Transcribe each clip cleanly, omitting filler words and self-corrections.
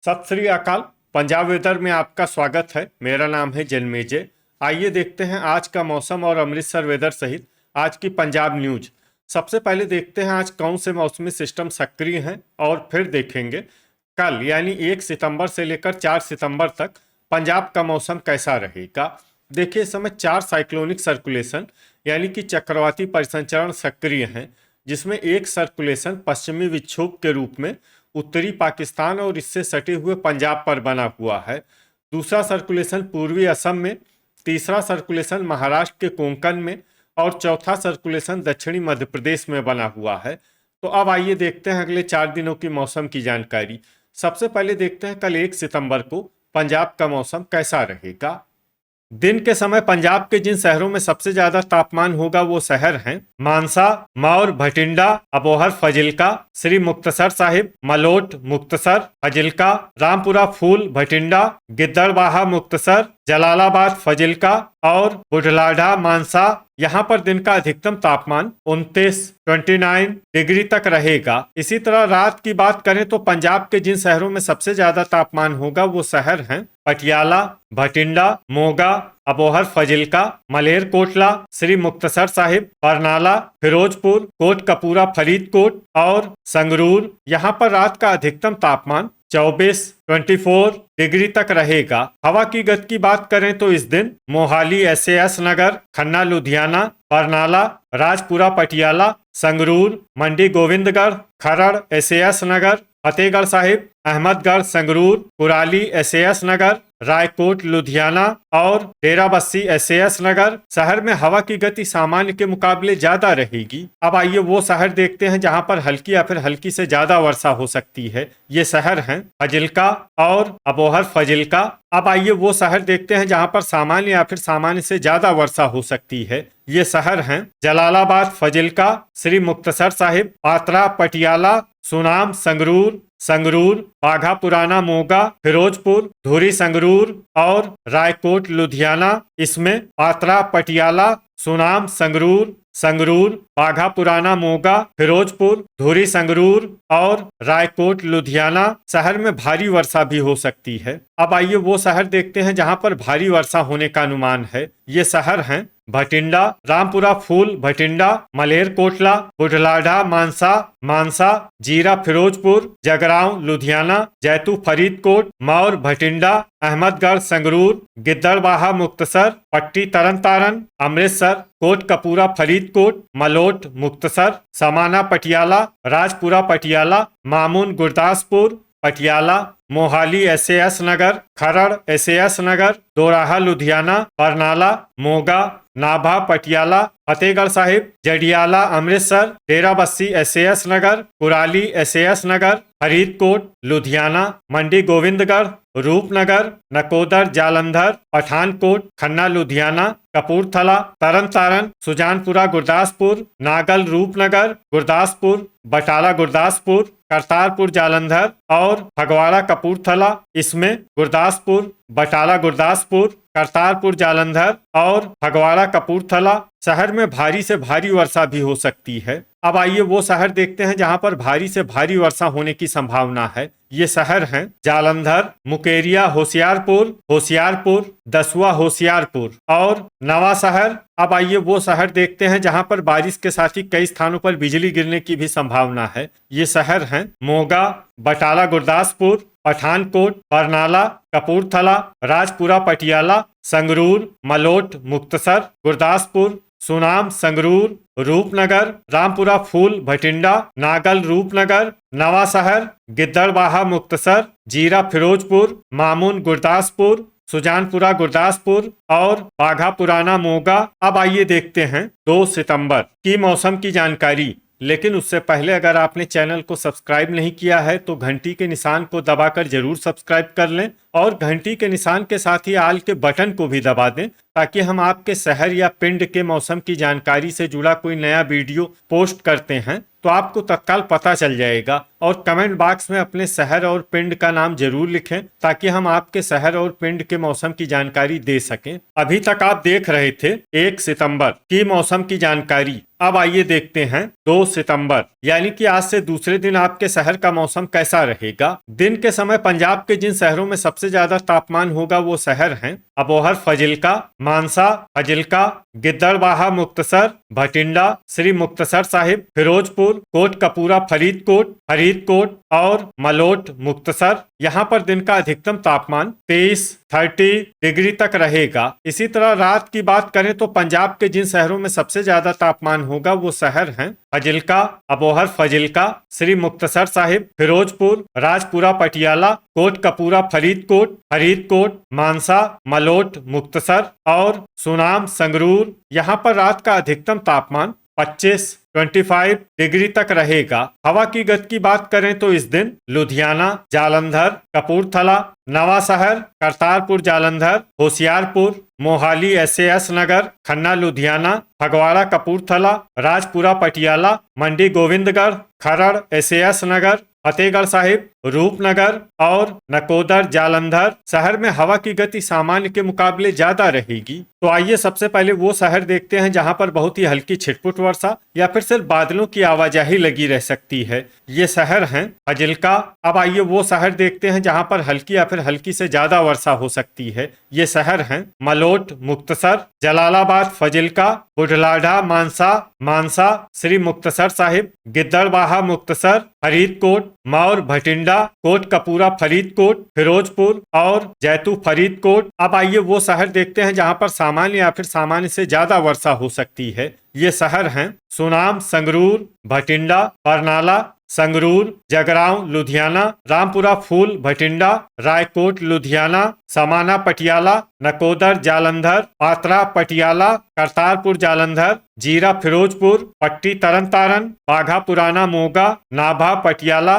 सत श्री अकाल। पंजाब वेदर में आपका स्वागत है। मेरा नाम है जन्मेजय। आइए देखते हैं आज का मौसम और अमृतसर वेदर सहित आज की पंजाब न्यूज। सबसे पहले देखते हैं आज कौन से मौसमी सिस्टम सक्रिय हैं और फिर देखेंगे कल यानी 1 सितंबर से लेकर 4 सितंबर तक पंजाब का मौसम कैसा रहेगा। देखिए, इस समय 4 साइक्लोनिक सर्कुलेशन यानी कि चक्रवाती परिसंचरण सक्रिय हैं, जिसमें एक सर्कुलेशन पश्चिमी विक्षोभ के रूप में उत्तरी पाकिस्तान और इससे सटे हुए पंजाब पर बना हुआ है। दूसरा सर्कुलेशन पूर्वी असम में, तीसरा सर्कुलेशन महाराष्ट्र के कोंकण में और चौथा सर्कुलेशन दक्षिणी मध्य प्रदेश में बना हुआ है। तो अब आइए देखते हैं अगले 4 दिनों की मौसम की जानकारी। सबसे पहले देखते हैं कल 1 सितंबर को पंजाब का मौसम कैसा रहेगा। दिन के समय पंजाब के जिन शहरों में सबसे ज्यादा तापमान होगा वो शहर हैं मानसा, मौर, भटिंडा, अबोहर, फजिल्का, श्री मुक्तसर साहिब, मलोट, मुक्तसर, फजिल्का, रामपुरा फूल, भटिंडा, गिद्दड़बाहा, मुक्तसर, जलालाबाद, फजिल्का और बुढ़लाढ़ा, मानसा। यहाँ पर दिन का अधिकतम तापमान 29 डिग्री तक रहेगा। इसी तरह रात की बात करें तो पंजाब के जिन शहरों में सबसे ज्यादा तापमान होगा वो शहर हैं पटियाला, भटिंडा, मोगा, अबोहर, फजिल्का, मलेर कोटला, श्री मुक्तसर साहिब, बरनाला, फिरोजपुर, कोट कपूरा, फरीदकोट और संगरूर। यहाँ पर रात का अधिकतम तापमान 24 डिग्री तक रहेगा। हवा की गति की बात करें तो इस दिन मोहाली, एसएएस नगर, खन्ना, लुधियाना, बरनाला, राजपुरा, पटियाला, संगरूर, मंडी गोविंदगढ़, खरड़, एसएएस नगर, फतेहगढ़ साहिब, अहमदगढ़, संगरूर, कुराली, एसएएस नगर, रायकोट, लुधियाना और डेराबस्सी, एसएएस नगर शहर में हवा की गति सामान्य के मुकाबले ज्यादा रहेगी। अब आइए वो शहर देखते हैं जहां पर हल्की या फिर हल्की से ज्यादा वर्षा हो सकती है। ये शहर हैं फजिल्का और अबोहर, फजिल्का। अब आइए वो शहर देखते हैं जहां पर सामान्य या फिर सामान्य से ज्यादा वर्षा हो सकती है। ये शहर हैं जलालाबाद, फजिल्का, श्री मुक्तसर साहिब, पात्रा, पटियाला, सुनाम, संगरूर, बाघा पुराना, मोगा, फिरोजपुर, धुरी, संगरूर और रायकोट, लुधियाना। इसमें पात्रा, पटियाला, सुनाम, संगरूर, बाघा पुराना, मोगा, फिरोजपुर, धुरी, संगरूर और रायकोट, लुधियाना शहर में भारी वर्षा भी हो सकती है। अब आइए वो शहर देखते हैं जहां पर भारी वर्षा होने का अनुमान है। ये शहर हैं भटिंडा, रामपुरा फूल, भटिंडा, मलेर कोटला, बुढ़लाढ़ा, मानसा, जीरा, फिरोजपुर, जगरांव, लुधियाना, जैतू, फरीदकोट, मौर, भटिंडा, अहमदगढ़, संगरूर, गिद्दड़बाहा, मुक्तसर, पट्टी, तरन तारण, अमृतसर, कोट कपूरा, फरीदकोट, मलोट, मुक्तसर, समाना, पटियाला, राजपुरा, पटियाला, मामून, गुरदासपुर, पटियाला, मोहाली, एसएएस नगर, खरड़, एसएएस नगर, दोराहा, लुधियाना, बरनाला, मोगा, नाभा, पटियाला, फतेहगढ़ साहिब, जडियाला, अमृतसर, डेराबस्सी, एसएएस नगर, कुराली, एसएएस नगर, फरीदकोट, लुधियाना, मंडी गोविंदगढ़, रूपनगर, नकोदर, जालंधर, पठानकोट, खन्ना, लुधियाना, कपूरथला, तरन तारण, सुजानपुरा, गुरदासपुर, नागल, रूपनगर, गुरदासपुर, बटाला, गुरदासपुर, करतारपुर, जालंधर और फगवाड़ा, कपूरथला। इसमें गुरदासपुर, बटाला, गुरदासपुर, करतारपुर, जालंधर और फगवाड़ा, कपूरथला शहर में भारी से भारी वर्षा भी हो सकती है। अब आइए वो शहर देखते हैं जहां पर भारी से भारी वर्षा होने की संभावना है। ये शहर हैं जालंधर, मुकेरिया, होशियारपुर, दसुआ, होशियारपुर और नवा शहर। अब आइए वो शहर देखते हैं जहां पर बारिश के साथ ही कई स्थानों पर बिजली गिरने की भी संभावना है। ये शहर हैं मोगा, बटाला, गुरदासपुर, पठानकोट, बरनाला, कपूरथला, राजपुरा, पटियाला, संगरूर, मलोट, मुक्तसर, गुरदासपुर, सुनाम, संगरूर, रूपनगर, रामपुरा फूल, भटिंडा, नागल, रूपनगर, नवा शहर, गिद्दड़बाहा, मुक्तसर, जीरा, फिरोजपुर, मामून, गुरदासपुर, सुजानपुरा, गुरदासपुर और बाघा पुराना, मोगा। अब आइए देखते हैं 2 सितंबर की मौसम की जानकारी। लेकिन उससे पहले अगर आपने चैनल को सब्सक्राइब नहीं किया है तो घंटी के निशान को दबाकर जरूर सब्सक्राइब कर लें और घंटी के निशान के साथ ही आल के बटन को भी दबा दें, ताकि हम आपके शहर या पिंड के मौसम की जानकारी से जुड़ा कोई नया वीडियो पोस्ट करते हैं तो आपको तत्काल पता चल जाएगा। और कमेंट बॉक्स में अपने शहर और पिंड का नाम जरूर लिखें, ताकि हम आपके शहर और पिंड के मौसम की जानकारी दे सकें। अभी तक आप देख रहे थे 1 सितंबर की मौसम की जानकारी। अब आइए देखते हैं 2 सितंबर यानी कि आज से दूसरे दिन आपके शहर का मौसम कैसा रहेगा। दिन के समय पंजाब के जिन शहरों में सबसे ज्यादा तापमान होगा वो शहर हैं अबोहर, फजिल्का, मानसा, फजिल्का, गिद्दड़बाहा, मुक्तसर, भटिंडा, श्री मुक्तसर साहिब, फिरोजपुर, कोटकपूरा, फरीदकोट और मलोट, मुक्तसर। यहाँ पर दिन का अधिकतम तापमान 30 डिग्री तक रहेगा। इसी तरह रात की बात करें तो पंजाब के जिन शहरों में सबसे ज्यादा तापमान होगा वो शहर हैं फजिल्का, अबोहर, फजिल्का, श्री मुक्तसर साहिब, फिरोजपुर, राजपुरा, पटियाला, कोटकपूरा, फरीदकोट, मानसा, मलोट, मुक्तसर और सुनाम, संगरूर। यहाँ पर रात का अधिकतम तापमान 25 डिग्री तक रहेगा। हवा की गति की बात करें तो इस दिन लुधियाना, जालंधर, कपूरथला, नवा शहर, करतारपुर जालंधर, होशियारपुर, मोहाली, SAS नगर, खन्ना लुधियाना, फगवाड़ा कपूरथला, राजपुरा पटियाला, मंडी गोविंदगढ़, खरड़ SAS नगर, फतेहगढ़ साहिब, रूपनगर और नकोदर जालंधर शहर में हवा की गति सामान्य के मुकाबले ज्यादा रहेगी। तो आइए सबसे पहले वो शहर देखते हैं जहां पर बहुत ही हल्की छिटपुट वर्षा या फिर सिर्फ बादलों की आवाजाही लगी रह सकती है। ये शहर हैं फजिल्का। अब आइए वो शहर देखते हैं जहां पर हल्की या फिर हल्की से ज्यादा वर्षा हो सकती है। ये शहर हैं मलोट, मुक्तसर, जलालाबाद, फजिल्का, बुढ़लाढ़ा, मानसा, श्री मुक्तसर साहिब, गिद्दड़बाहा, मुक्तसर, फरीदकोट, मौर, भटिंडा, कोटकपूरा, फरीदकोट, फिरोजपुर और जैतू, फरीदकोट। अब आइए वो शहर देखते हैं जहां पर सामान्य या फिर सामान्य से ज्यादा वर्षा हो सकती है। ये शहर हैं सुनाम, संगरूर, भटिंडा, बरनाला, संगरूर, जगरांव, लुधियाना, रामपुरा फूल, भटिंडा, रायकोट, लुधियाना, समाना, पटियाला, नकोदर, जालंधर, पात्रा, पटियाला, करतारपुर जालंधर, जीरा, फिरोजपुर, पट्टी, तरन तारण, बाघा पुराना, मोगा, नाभा, पटियाला,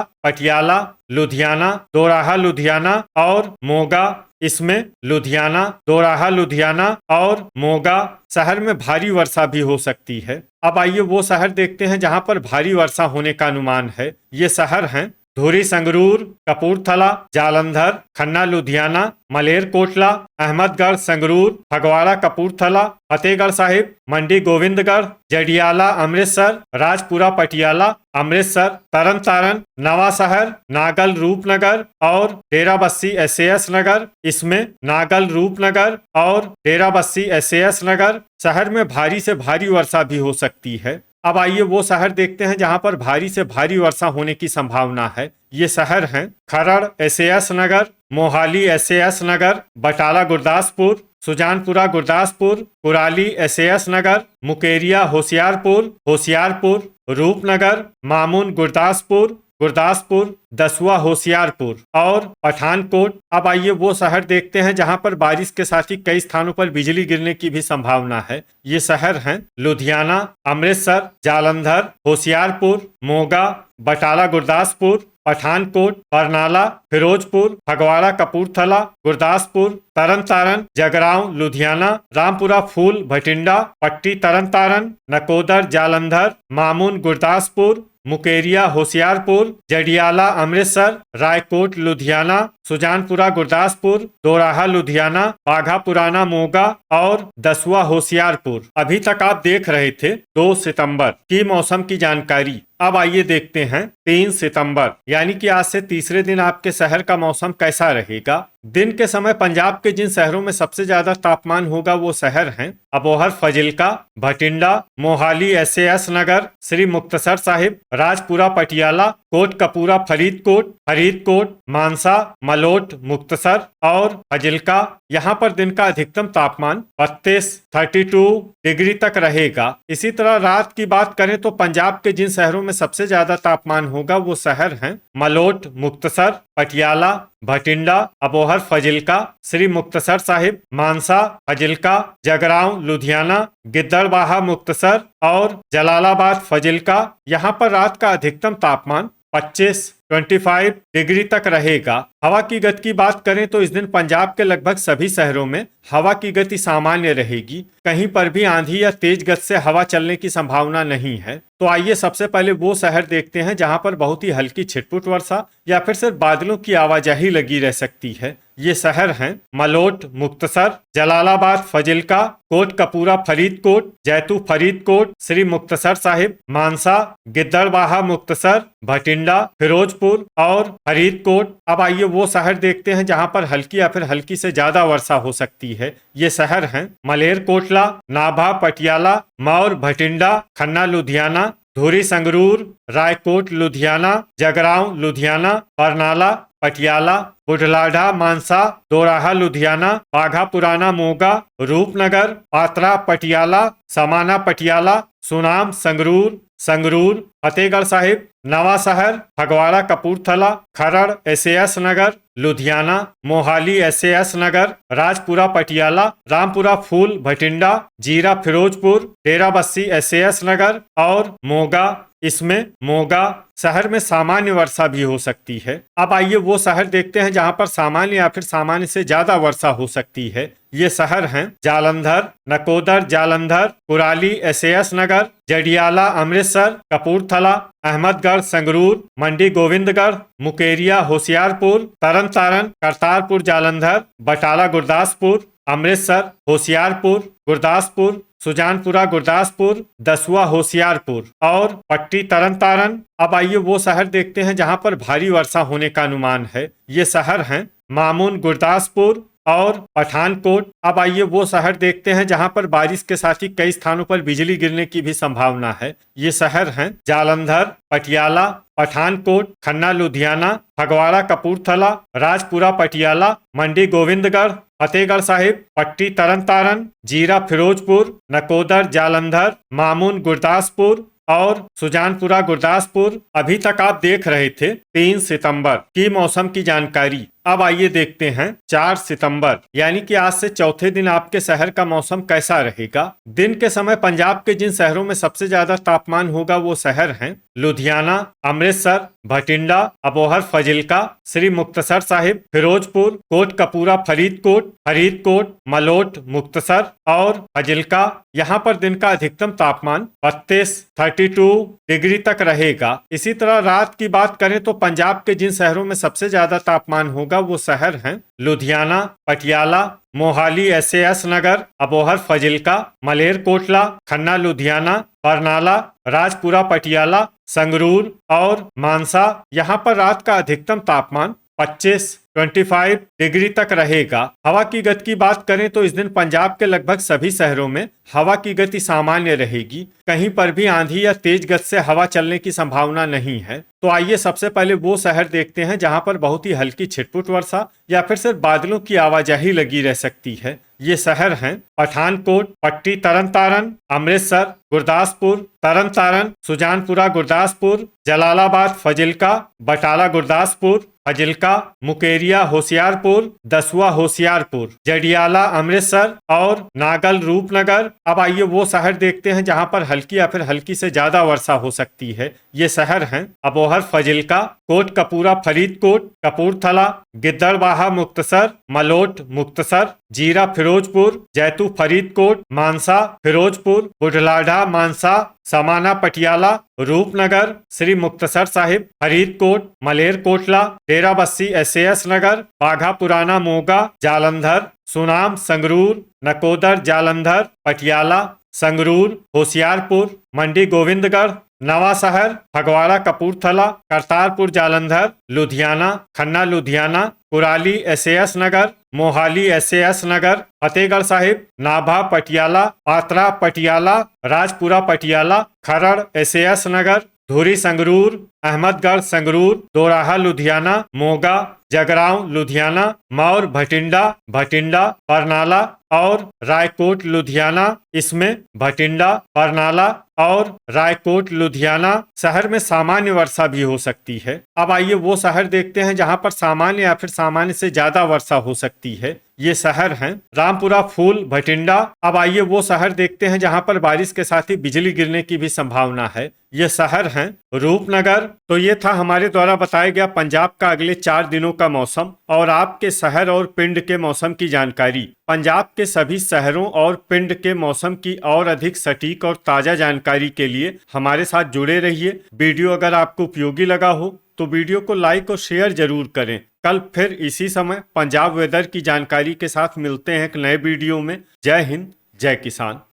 लुधियाना, दोराहा, लुधियाना और मोगा। इसमें लुधियाना, दोराहा, लुधियाना और मोगा शहर में भारी वर्षा भी हो सकती है। अब आइए वो शहर देखते हैं जहां पर भारी वर्षा होने का अनुमान है। ये शहर हैं धुरी, संगरूर, कपूरथला, जालंधर, खन्ना लुधियाना, मलेरकोटला, अहमदगढ़, संगरूर, फगवाड़ा कपूरथला, फतेहगढ़ साहिब, मंडी गोविंदगढ़, जडियाला, अमृतसर, राजपुरा पटियाला, अमृतसर, तरन तारण, नवा शहर, नागल, रूपनगर और डेराबस्सी SAS नगर। इसमें नागल, रूपनगर और डेराबस्सी SAS नगर शहर में भारी से भारी वर्षा भी हो सकती है। अब आइए वो शहर देखते हैं जहां पर भारी से भारी वर्षा होने की संभावना है। ये शहर हैं खरड़, SAS नगर, मोहाली, SAS नगर, बटाला, गुरदासपुर, सुजानपुरा, गुरदासपुर, कुराली, SAS नगर, मुकेरिया, होशियारपुर, रूपनगर, मामून, गुरदासपुर, दसुआ, होशियारपुर और पठानकोट। अब आइए वो शहर देखते हैं जहां पर बारिश के साथ ही कई स्थानों पर बिजली गिरने की भी संभावना है। ये शहर हैं लुधियाना, अमृतसर, जालंधर, होशियारपुर, मोगा, बटाला, गुरदासपुर, पठानकोट, बरनाला, फिरोजपुर, फगवाड़ा, कपूरथला, गुरदासपुर, तरन तारण, जगरांव, लुधियाना, रामपुरा फूल, भटिंडा, पट्टी, तरन तारण, नकोदर, जालंधर, मामून, गुरदासपुर, मुकेरिया, होशियारपुर, जडियाला, अमृतसर, रायकोट, लुधियाना, सुजानपुरा, गुरदासपुर, दोराहा, लुधियाना, बाघा पुराना, मोगा और दसुआ, होशियारपुर। अभी तक आप देख रहे थे 2 सितंबर की मौसम की जानकारी। अब आइए देखते हैं 3 सितंबर यानी कि आज से तीसरे दिन आपके शहर का मौसम कैसा रहेगा। दिन के समय पंजाब के जिन शहरों में सबसे ज्यादा तापमान होगा वो शहर हैं अबोहर, फजिल्का, भटिंडा, मोहाली, SAS नगर, श्री मुक्तसर साहिब, राजपुरा पटियाला, कोटकपूरा, फरीदकोट, मानसा, मलोट, मुक्तसर और फजिल्का। यहाँ पर दिन का अधिकतम तापमान 32 डिग्री तक रहेगा। इसी तरह रात की बात करें तो पंजाब के जिन शहरों में सबसे ज्यादा तापमान होगा वो शहर हैं मलोट, मुक्तसर, पटियाला, भटिंडा, अबोहर, फजिल्का, श्री मुक्तसर साहिब, मानसा, फजिल्का, जगरांव, लुधियाना, गिद्दड़बाहा, मुक्तसर और जलालाबाद, फजिल्का। यहाँ पर रात का अधिकतम तापमान 25 25 डिग्री तक रहेगा। हवा की गति की बात करें तो इस दिन पंजाब के लगभग सभी शहरों में हवा की गति सामान्य रहेगी। कहीं पर भी आंधी या तेज गति से हवा चलने की संभावना नहीं है। तो आइए सबसे पहले वो शहर देखते हैं जहां पर बहुत ही हल्की छिटपुट वर्षा या फिर सिर्फ बादलों की आवाजाही लगी रह सकती है। ये शहर हैं मलोट, मुक्तसर, जलालाबाद, फजिल्का, कोट कपूरा फरीदकोट, जैतू फरीदकोट, श्री मुक्तसर साहिब, मानसा, गिद्दड़बाहा मुक्तसर, भटिंडा, फिरोजपुर और फरीदकोट। अब आइए वो शहर देखते हैं जहां पर हल्की या फिर हल्की से ज्यादा वर्षा हो सकती है। ये शहर हैं मलेरकोटला, नाभा, पटियाला, मौर, भटिंडा, खन्ना लुधियाना, धुरी संगरूर, रायकोट लुधियाना, जगरांव लुधियाना, बरनाला पटियाला, बुढ़लाढ़ा मानसा, दोराहा लुधियाना, बाघा पुराना मोगा, रूपनगर, पात्रा पटियाला, समाना पटियाला, सुनाम संगरूर, संगरूर, फतेहगढ़ साहिब, नवा शहर, फगवाड़ा कपूरथला, खरड़ एसएएस नगर, लुधियाना, मोहाली एसएएस नगर, राजपुरा पटियाला, रामपुरा फूल भटिंडा, जीरा फिरोजपुर, डेराबस्सी एसएएस नगर और मोगा। इसमें मोगा शहर में सामान्य वर्षा भी हो सकती है। अब आइए वो शहर देखते हैं जहां पर सामान्य या फिर सामान्य से ज्यादा वर्षा हो सकती है। ये शहर हैं जालंधर, नकोदर जालंधर, कुराली एसएएस नगर, जडियाला अमृतसर, कपूरथला, अहमदगढ़ संगरूर, मंडी गोविंदगढ़, मुकेरिया होशियारपुर, तरन तारण, करतारपुर जालंधर, बटाला गुरदासपुर, अमृतसर होशियारपुर, गुरदासपुर, सुजानपुरा गुरदासपुर, दसुआ होशियारपुर और पट्टी तरन तारण। अब आइए वो शहर देखते हैं जहां पर भारी वर्षा होने का अनुमान है। ये शहर हैं मामून गुरदासपुर और पठानकोट। अब आइए वो शहर देखते हैं जहां पर बारिश के साथ ही कई स्थानों पर बिजली गिरने की भी संभावना है। ये शहर हैं जालंधर, पटियाला, पठानकोट, खन्ना लुधियाना, फगवाड़ा कपूरथला, राजपुरा पटियाला, मंडी गोविंदगढ़, फतेहगढ़ साहिब, पट्टी तरन तारण, जीरा फिरोजपुर, नकोदर जालंधर, मामून गुरदासपुर और सुजानपुरा गुरदासपुर। अभी तक आप देख रहे थे 3 सितंबर की मौसम की जानकारी। अब आइए देखते हैं 4 सितंबर यानी कि आज से चौथे दिन आपके शहर का मौसम कैसा रहेगा। दिन के समय पंजाब के जिन शहरों में सबसे ज्यादा तापमान होगा वो शहर हैं लुधियाना, अमृतसर, भटिंडा, अबोहर फजिल्का, श्री मुक्तसर साहिब, फिरोजपुर, कोट कपूरा फरीदकोट, फरीदकोट, मलोट मुक्तसर और फजिल्का। यहाँ पर दिन का अधिकतम तापमान 32 डिग्री तक रहेगा। इसी तरह रात की बात करें तो पंजाब के जिन शहरों में सबसे ज्यादा तापमान होगा वो शहर हैं लुधियाना, पटियाला, मोहाली एसएएस नगर, अबोहर फजिल्का, मलेरकोटला, खन्ना लुधियाना, बरनाला, राजपुरा पटियाला, संगरूर और मानसा। यहाँ पर रात का अधिकतम तापमान 25 डिग्री तक रहेगा। हवा की गति की बात करें तो इस दिन पंजाब के लगभग सभी शहरों में हवा की गति सामान्य रहेगी। कहीं पर भी आंधी या तेज गति से हवा चलने की संभावना नहीं है। तो आइए सबसे पहले वो शहर देखते हैं जहां पर बहुत ही हल्की छिटपुट वर्षा या फिर सिर्फ बादलों की आवाजाही लगी रह सकती है। ये शहर हैं पठानकोट, पट्टी तरन तारण, अमृतसर, गुरदासपुर, तरन तारण, सुजानपुरा गुरदासपुर, जलालाबाद फजिल्का, बटाला गुरदासपुर, फजिल्का, मुकेरिया होशियारपुर, दसुआ होशियारपुर, जडियाला अमृतसर और नागल रूपनगर। अब आइए वो शहर देखते हैं जहां पर हल्की या फिर हल्की से ज्यादा वर्षा हो सकती है। ये शहर हैं अबोहर फजिल्का, कोट कपूरा फरीदकोट, कपूरथला, गिद्दड़बाहा मुक्तसर, मलोट मुक्तसर, जीरा फिरोजपुर, जैतू फरीदकोट, मानसा फिरोजपुर, बुढ़लाढ़ा मानसा, समाना पटियाला, रूपनगर, श्री मुक्तसर साहिब, फरीदकोट, मलेरकोटला, डेराबस्सी एसएएस नगर, बाघा पुराना मोगा, जालंधर, सुनाम संगरूर, नकोदर जालंधर, पटियाला, संगरूर, होशियारपुर, मंडी गोविंदगढ़, नवा शहर, फगवाड़ा कपूरथला, करतारपुर जालंधर, लुधियाना, खन्ना लुधियाना, कुराली एसएएस नगर, मोहाली एसएएस नगर, फतेहगढ़ साहिब, नाभा पटियाला, पात्रा पटियाला, राजपुरा पटियाला, खरड़ एसएएस नगर, धुरी संगरूर, अहमदगढ़ संगरूर, दोराहा लुधियाना, मोगा, जगरांव लुधियाना, मौर भटिंडा, भटिंडा, बरनाला और रायकोट लुधियाना। इसमें भटिंडा, बरनाला और रायकोट लुधियाना शहर में सामान्य वर्षा भी हो सकती है। अब आइए वो शहर देखते हैं जहां पर सामान्य या फिर सामान्य से ज्यादा वर्षा हो सकती है। ये शहर हैं रामपुरा फूल भटिंडा। अब आइए वो शहर देखते हैं जहां पर बारिश के साथ ही बिजली गिरने की भी संभावना है। ये शहर हैं रूपनगर, तो ये था हमारे द्वारा बताया गया पंजाब का अगले 4 दिनों का मौसम और आपके शहर और पिंड के मौसम की जानकारी। पंजाब के सभी शहरों और पिंड के मौसम की और अधिक सटीक और ताजा जानकारी के लिए हमारे साथ जुड़े रहिए। वीडियो अगर आपको उपयोगी लगा हो तो वीडियो को लाइक और शेयर जरूर करें। कल फिर इसी समय पंजाब वेदर की जानकारी के साथ मिलते हैं एक नए वीडियो में। जय हिंद, जय किसान।